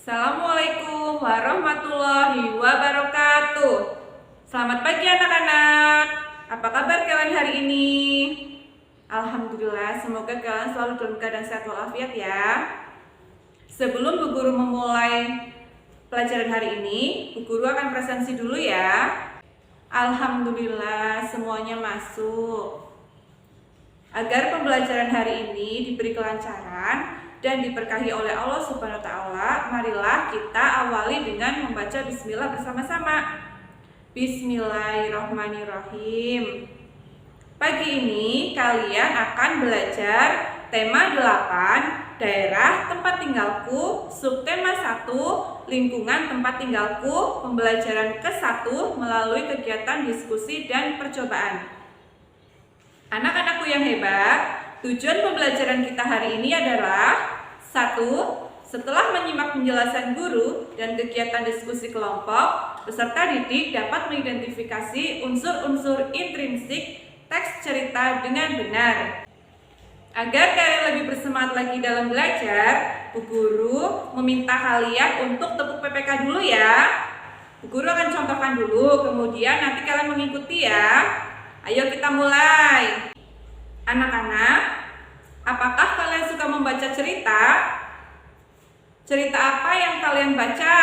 Assalamualaikum warahmatullahi wabarakatuh. Selamat pagi anak-anak. Apa kabar kalian hari ini? Alhamdulillah, semoga kalian selalu dalam keadaan sehat walafiat ya. Sebelum Bu Guru memulai pelajaran hari ini, Bu Guru akan presensi dulu ya. Alhamdulillah, semuanya masuk. Agar pembelajaran hari ini diberi kelancaran dan diberkahi oleh Allah Subhanahu wa Ta'ala, marilah kita awali dengan membaca bismillah bersama-sama. Bismillahirrahmanirrahim. Pagi ini kalian akan belajar tema 8, daerah tempat tinggalku, subtema 1, lingkungan tempat tinggalku, pembelajaran ke-1 melalui kegiatan diskusi dan percobaan. Anak-anakku yang hebat, tujuan pembelajaran kita hari ini adalah 1. Setelah menyimak penjelasan guru dan kegiatan diskusi kelompok, peserta didik dapat mengidentifikasi unsur-unsur intrinsik teks cerita dengan benar. Agar kalian lebih bersemangat lagi dalam belajar, Bu Guru meminta kalian untuk tepuk PPK dulu ya. Bu Guru akan contohkan dulu, kemudian nanti kalian mengikuti ya. Ayo kita mulai. Anak-anak, apakah kalian suka membaca cerita? Cerita apa yang kalian baca?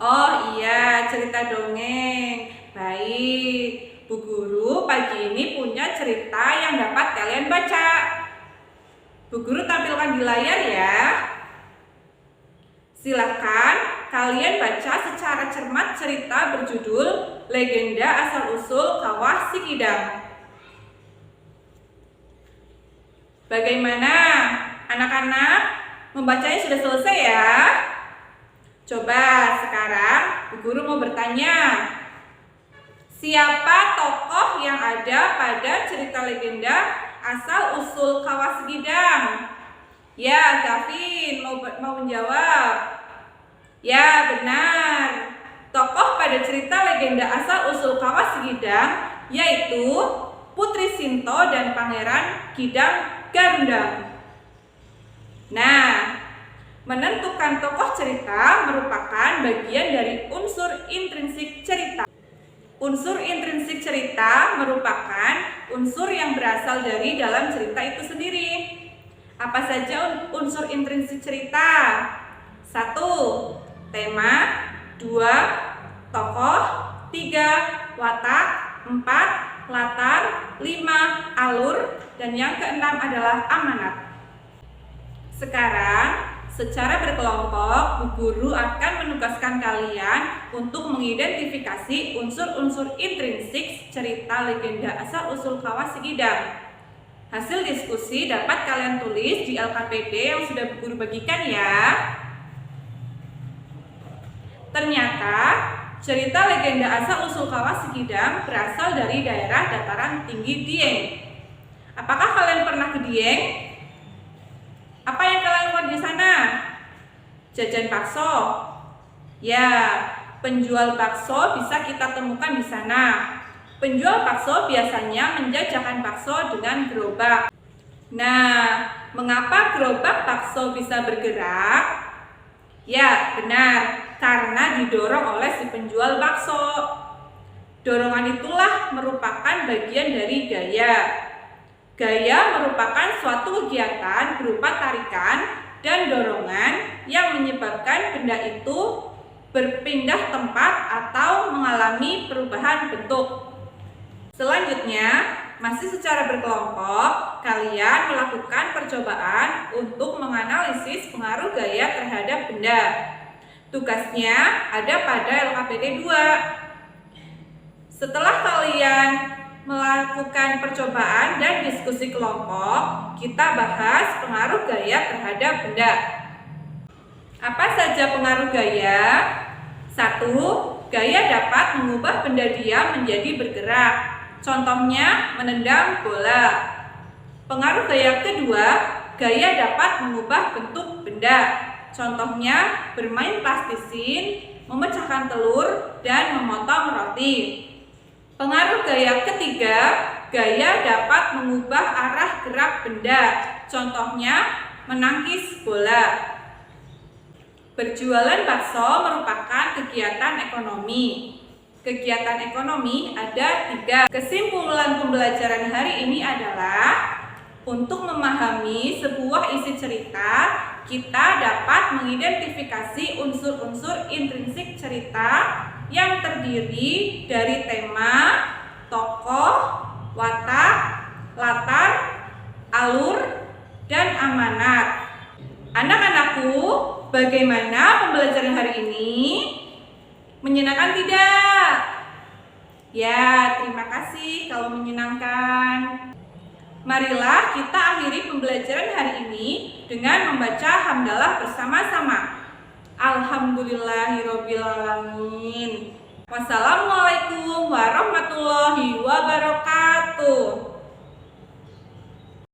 Oh iya, cerita dongeng. Baik, Bu Guru pagi ini punya cerita yang dapat kalian baca. Bu Guru tampilkan di layar ya. Silakan kalian baca secara cermat cerita berjudul Legenda Asal-Usul Kawah Sikidang. Bagaimana? Anak-anak membacanya sudah selesai ya? Coba sekarang Bu Guru mau bertanya. Siapa tokoh yang ada pada cerita legenda Asal-Usul Kawah Sikidang? Ya, Gavin mau menjawab. Ya, benar. Tokoh pada cerita legenda Asal-Usul Kawah Sikidang yaitu Putri Sinto dan Pangeran Kidang Garundang. Nah, menentukan tokoh cerita merupakan bagian dari unsur intrinsik cerita. Unsur intrinsik cerita merupakan unsur yang berasal dari dalam cerita itu sendiri. Apa saja unsur intrinsik cerita? 1. Tema. 2. Tokoh. 3. Watak. 4. Latar. 5. Alur. Dan yang keenam adalah amanat. Sekarang, secara berkelompok, Bu Guru akan menugaskan kalian untuk mengidentifikasi unsur-unsur intrinsik cerita legenda Asal-Usul Kawah Sikidang. Hasil diskusi dapat kalian tulis di LKPD yang sudah Bu Guru bagikan ya. Ternyata, cerita legenda Asal-Usul Kawah Sikidang berasal dari daerah dataran tinggi Dieng. Apakah kalian pernah ke Dieng? Apa yang kalian lakukan di sana? Jajan bakso. Ya, penjual bakso bisa kita temukan di sana. Penjual bakso biasanya menjajakan bakso dengan gerobak. Nah, mengapa gerobak bakso bisa bergerak? Ya, benar, karena didorong oleh si penjual bakso. Dorongan itulah merupakan bagian dari gaya. Gaya merupakan suatu kegiatan berupa tarikan dan dorongan yang menyebabkan benda itu berpindah tempat atau mengalami perubahan bentuk. Selanjutnya, masih secara berkelompok, kalian melakukan percobaan untuk menganalisis pengaruh gaya terhadap benda. Tugasnya ada pada LKPD 2. Setelah kalian melakukan percobaan dan diskusi kelompok, kita bahas pengaruh gaya terhadap benda. Apa saja pengaruh gaya? 1. Gaya dapat mengubah benda diam menjadi bergerak. Contohnya menendang bola. Pengaruh gaya kedua, gaya dapat mengubah bentuk benda. Contohnya bermain plastisin, memecahkan telur, dan memotong roti. Pengaruh gaya ketiga, gaya dapat mengubah arah gerak benda. Contohnya menangkis bola. Berjualan bakso merupakan kegiatan ekonomi. Kegiatan ekonomi ada 3. Kesimpulan pembelajaran hari ini adalah untuk memahami sebuah isi cerita, kita dapat mengidentifikasi unsur-unsur intrinsik cerita yang terdiri dari tema, tokoh, watak, latar, alur, dan amanat. Anak-anakku, bagaimana pembelajaran hari ini? Menyenangkan tidak? Ya, terima kasih kalau menyenangkan. Marilah kita akhiri pembelajaran hari ini dengan membaca hamdalah bersama-sama. Alhamdulillahirobbilalamin. Wassalamualaikum warahmatullahi wabarakatuh.